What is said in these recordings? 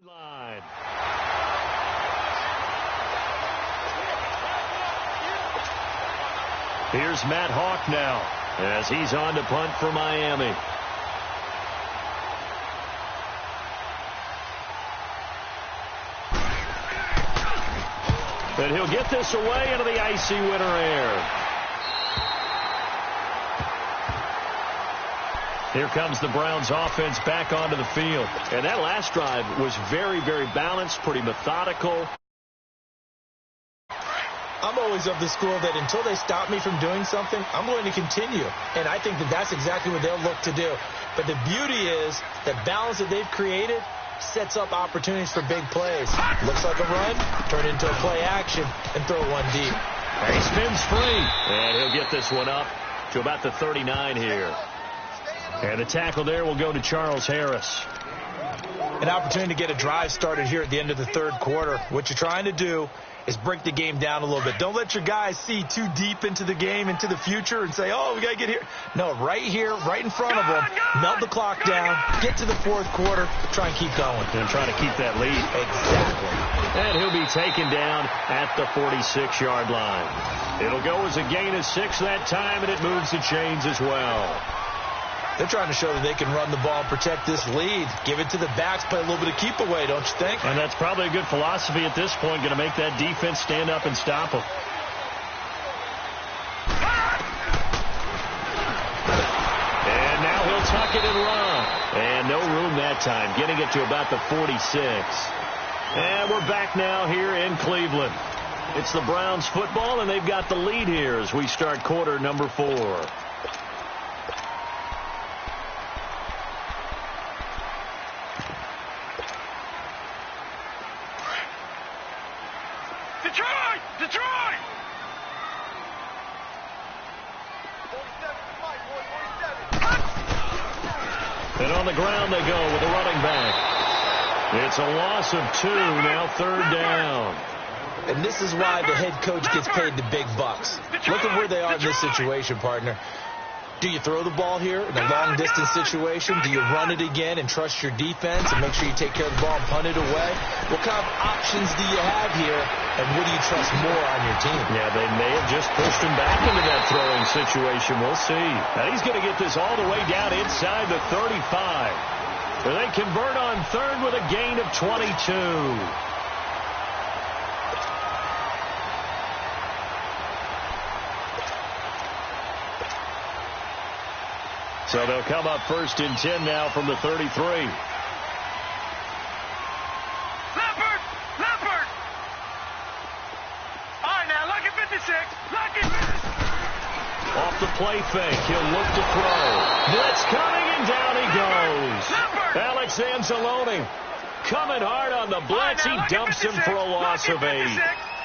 Line. Here's Matt Hawk now as he's on to punt for Miami. And he'll get this away into the icy winter air. Here comes the Browns offense back onto the field. And that last drive was very, very balanced, pretty methodical. I'm always of the school that until they stop me from doing something, I'm going to continue. And I think that that's exactly what they'll look to do. But the beauty is that balance that they've created sets up opportunities for big plays. Looks like a run, turn into a play action, and throw one deep. And he spins free. And he'll get this one up to about the 39 here. And the tackle there will go to Charles Harris. An opportunity to get a drive started here at the end of the third quarter. What you're trying to do is break the game down a little bit. Don't let your guys see too deep into the game, into the future, and say, oh, we got to get here. No, right here, right in front of them, melt the clock down, get to the fourth quarter, try and keep going. And try to keep that lead. Exactly. And he'll be taken down at the 46-yard line. It'll go as a gain of 6 that time, and it moves the chains as well. They're trying to show that they can run the ball and protect this lead. Give it to the backs, play a little bit of keep away, don't you think? And that's probably a good philosophy at this point, going to make that defense stand up and stop them. And now he'll tuck it and run. And no room that time, getting it to about the 46. And we're back now here in Cleveland. It's the Browns football, and they've got the lead here as we start quarter number 4. Detroit! And on the ground they go with a running back. It's a loss of 2, now third down. And this is why the head coach gets paid the big bucks. Look at where they are in this situation, partner. Do you throw the ball here in a long-distance situation? Do you run it again and trust your defense and make sure you take care of the ball and punt it away? What kind of options do you have here, and what do you trust more on your team? Yeah, they may have just pushed him back into that throwing situation. We'll see. Now he's going to get this all the way down inside the 35. They convert on third with a gain of 22. So they'll come up first and 10 now from the 33. Leopard! All right, now, look at 56. Look at 56. Off the play fake, he'll look to throw. Blitz coming, and down he goes. Leopard! Alex Anzalone coming hard on the blitz. He dumps him for a loss of 8.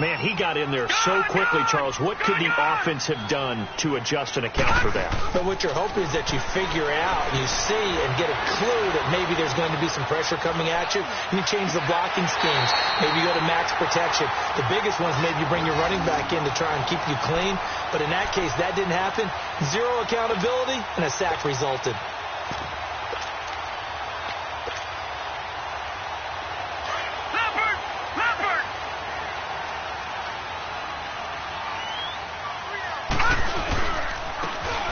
Man, he got in there so quickly, Charles. What could the offense have done to adjust and account for that? But what you're hoping is that you figure out, you see, and get a clue that maybe there's going to be some pressure coming at you, and you change the blocking schemes. Maybe you go to max protection. The biggest ones, maybe you bring your running back in to try and keep you clean. But in that case, that didn't happen. 0 accountability, and a sack resulted.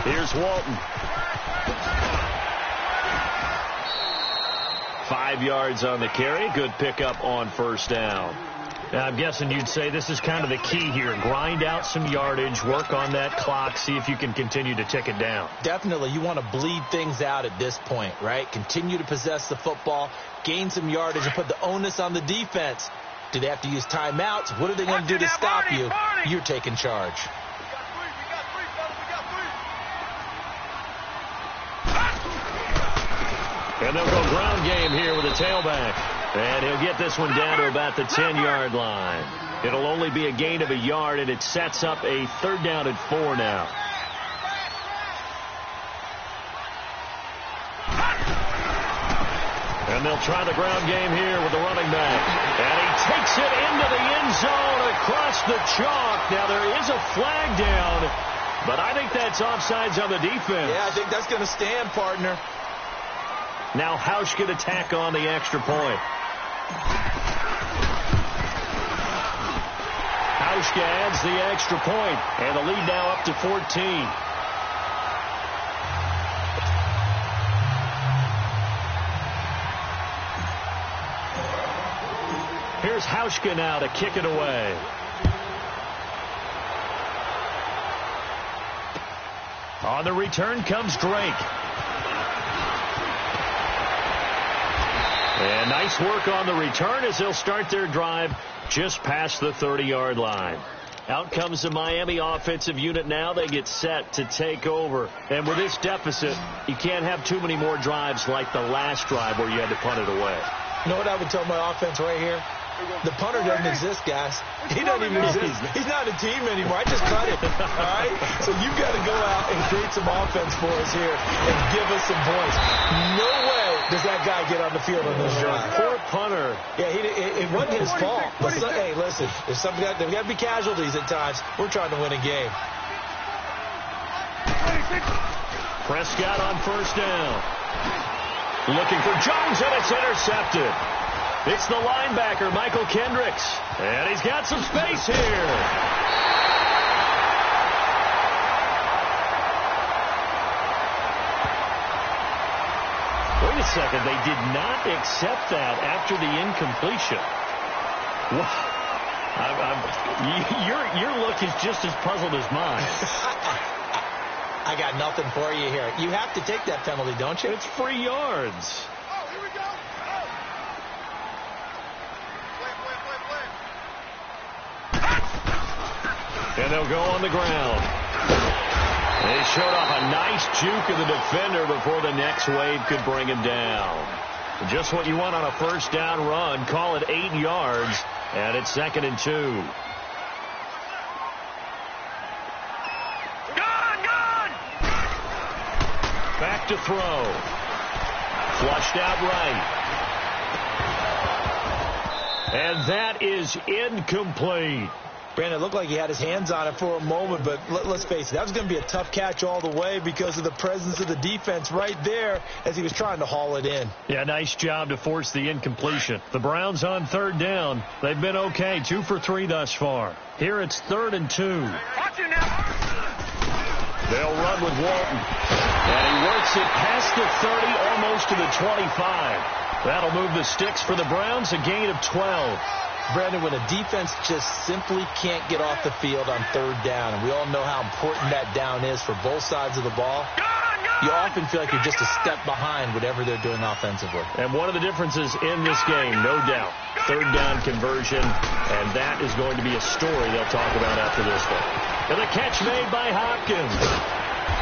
Here's Walton. 5 yards on the carry. Good pickup on first down. Now, I'm guessing you'd say this is kind of the key here. Grind out some yardage, work on that clock, see if you can continue to tick it down. Definitely. You want to bleed things out at this point, right? Continue to possess the football, gain some yardage, and put the onus on the defense. Do they have to use timeouts? What are they going to do to stop you? You're taking charge. And they'll go ground game here with a tailback. And he'll get this one down to about the 10-yard line. It'll only be a gain of a yard, and it sets up a third down and 4 now. And they'll try the ground game here with the running back. And he takes it into the end zone across the chalk. Now, there is a flag down, but I think that's offsides on the defense. Yeah, I think that's going to stand, partner. Now Hausch could attack on the extra point. Hauschka adds the extra point, and the lead now up to 14. Here's Hauschka now to kick it away. On the return comes Drake. And nice work on the return as they'll start their drive just past the 30-yard line. Out comes the Miami offensive unit now. They get set to take over. And with this deficit, you can't have too many more drives like the last drive where you had to punt it away. You know what I would tell my offense right here? The punter doesn't exist, guys. He doesn't even exist. He's not a team anymore. I just cut it. All right? So you've got to go out and create some offense for us here and give us some points. No way does that guy get on the field on this drive. Poor punter. Yeah, it wasn't his fault. But hey, listen, if there's got to be casualties at times. We're trying to win a game. Prescott on first down. Looking for Jones, and it's intercepted. It's the linebacker, Michael Kendricks. And he's got some space here. Wait a second. They did not accept that after the incompletion. Your look is just as puzzled as mine. I got nothing for you here. You have to take that penalty, don't you? It's free yards. And they'll go on the ground. They showed off a nice juke of the defender before the next wave could bring him down. Just what you want on a first down run. Call it 8 yards, and it's 2nd and 2. Gone! Back to throw. Flushed out right. And that is incomplete. Brandon, it looked like he had his hands on it for a moment, but let's face it, that was going to be a tough catch all the way because of the presence of the defense right there as he was trying to haul it in. Yeah, nice job to force the incompletion. The Browns on 3rd down. They've been okay, 2 for 3 thus far. Here it's 3rd and 2. Watch it now. They'll run with Walton. And he works it past the 30, almost to the 25. That'll move the sticks for the Browns, a gain of 12. Brandon, when a defense just simply can't get off the field on 3rd down, and we all know how important that down is for both sides of the ball, you often feel like you're just a step behind whatever they're doing offensively. And one of the differences in this game, no doubt, 3rd down conversion, and that is going to be a story they'll talk about after this one. And the catch made by Hopkins.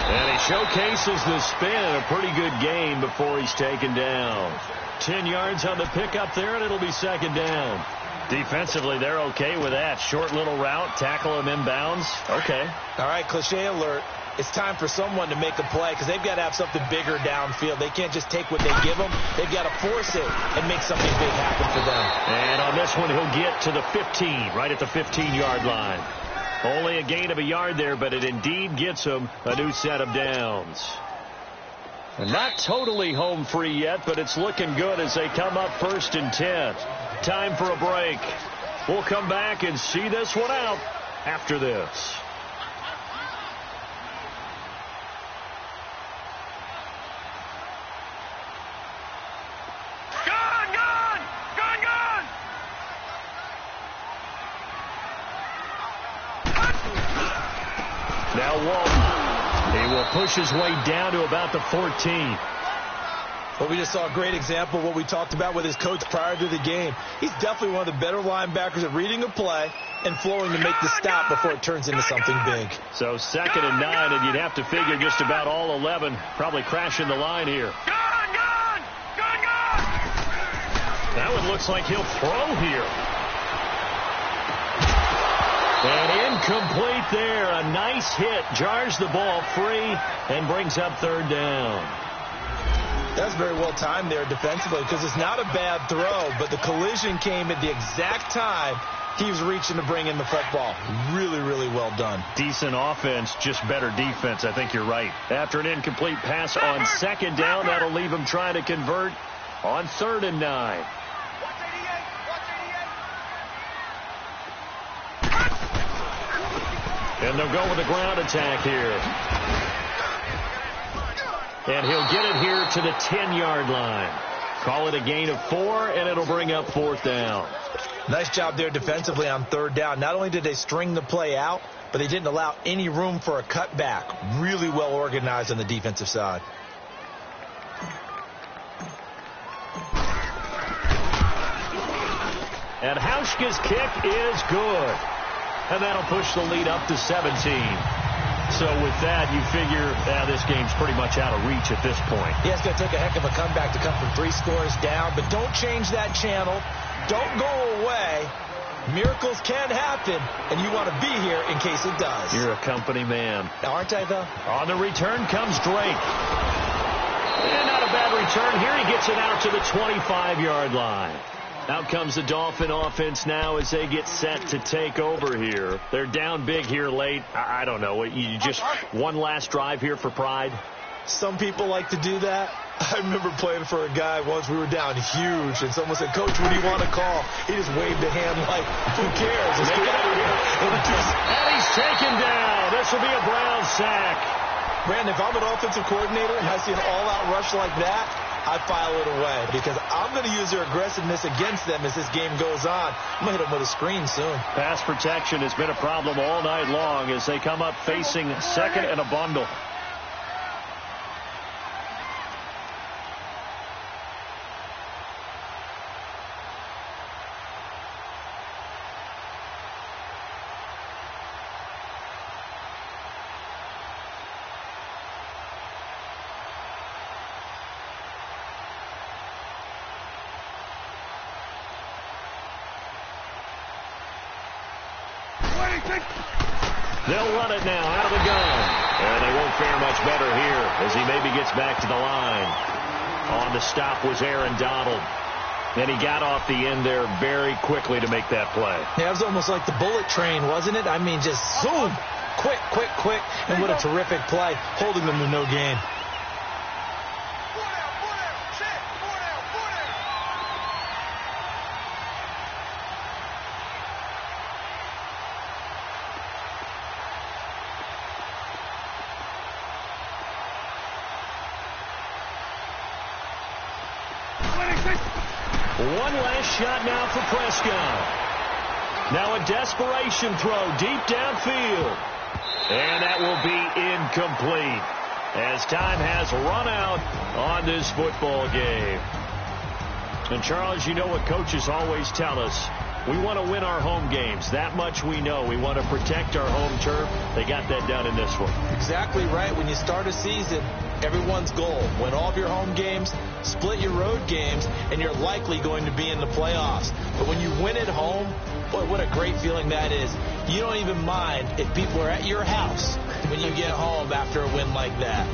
And he showcases the spin in a pretty good game before he's taken down. 10 yards on the pickup there, and it'll be 2nd down. Defensively, they're okay with that. Short little route, tackle him inbounds. Okay. All right, cliche alert. It's time for someone to make a play because they've got to have something bigger downfield. They can't just take what they give them. They've got to force it and make something big happen for them. And on this one, he'll get to the 15, right at the 15-yard line. Only a gain of a yard there, but it indeed gets him a new set of downs. Not totally home free yet, but it's looking good as they come up 1st and 10. Time for a break. We'll come back and see this one out after this. Gone! Now Walton. He will push his way down to about the 14. Well, we just saw a great example of what we talked about with his coach prior to the game. He's definitely one of the better linebackers at reading a play and flowing to make the stop before it turns into something big. So 2nd and 9, and you'd have to figure just about all 11 probably crashing the line here. Gone! That one looks like he'll throw here. And incomplete there. A nice hit. Jars the ball free and brings up 3rd down. That's very well timed there defensively because it's not a bad throw, but the collision came at the exact time he was reaching to bring in the football. Really, really well done. Decent offense, just better defense. I think you're right. After an incomplete pass on 2nd down, that'll leave him trying to convert on 3rd and 9. And they'll go with the ground attack here. And he'll get it here to the 10-yard line. Call it a gain of 4, and it'll bring up 4th down. Nice job there defensively on 3rd down. Not only did they string the play out, but they didn't allow any room for a cutback. Really well organized on the defensive side. And Hauschka's kick is good. And that'll push the lead up to 17. So with that, you figure this game's pretty much out of reach at this point. Yeah, it's going to take a heck of a comeback to come from 3 scores down. But don't change that channel. Don't go away. Miracles can happen, and you want to be here in case it does. You're a company man. Aren't I, though? On the return comes Drake. And not a bad return. Here he gets it out to the 25-yard line. Out comes the Dolphin offense now as they get set to take over here. They're down big here late. I don't know. You just one last drive here for pride? Some people like to do that. I remember playing for a guy once. We were down huge, and someone said, "Coach, what do you want to call?" He just waved a hand like, "Who cares? Let's get out of here." And he's taken down. This will be a Brown sack. Brandon, if I'm an offensive coordinator and I see an all-out rush like that, I file it away because I'm going to use their aggressiveness against them as this game goes on. I'm going to hit them with a screen soon. Pass protection has been a problem all night long as they come up facing 2nd and a bundle. They'll run it now out of the gun. And they won't fare much better here as he maybe gets back to the line. On the stop was Aaron Donald. And he got off the end there very quickly to make that play. Yeah, it was almost like the bullet train, wasn't it? I mean, just zoom. Quick, quick, quick. And what a terrific play, holding them to no gain. One last shot now for Prescott. Now a desperation throw deep downfield. And that will be incomplete as time has run out on this football game. And Charles, you know what coaches always tell us. We want to win our home games. That much we know. We want to protect our home turf. They got that done in this one. Exactly right. When you start a season, everyone's goal, win all of your home games, split your road games, and you're likely going to be in the playoffs. But when you win at home, boy, what a great feeling that is. You don't even mind if people are at your house when you get home after a win like that.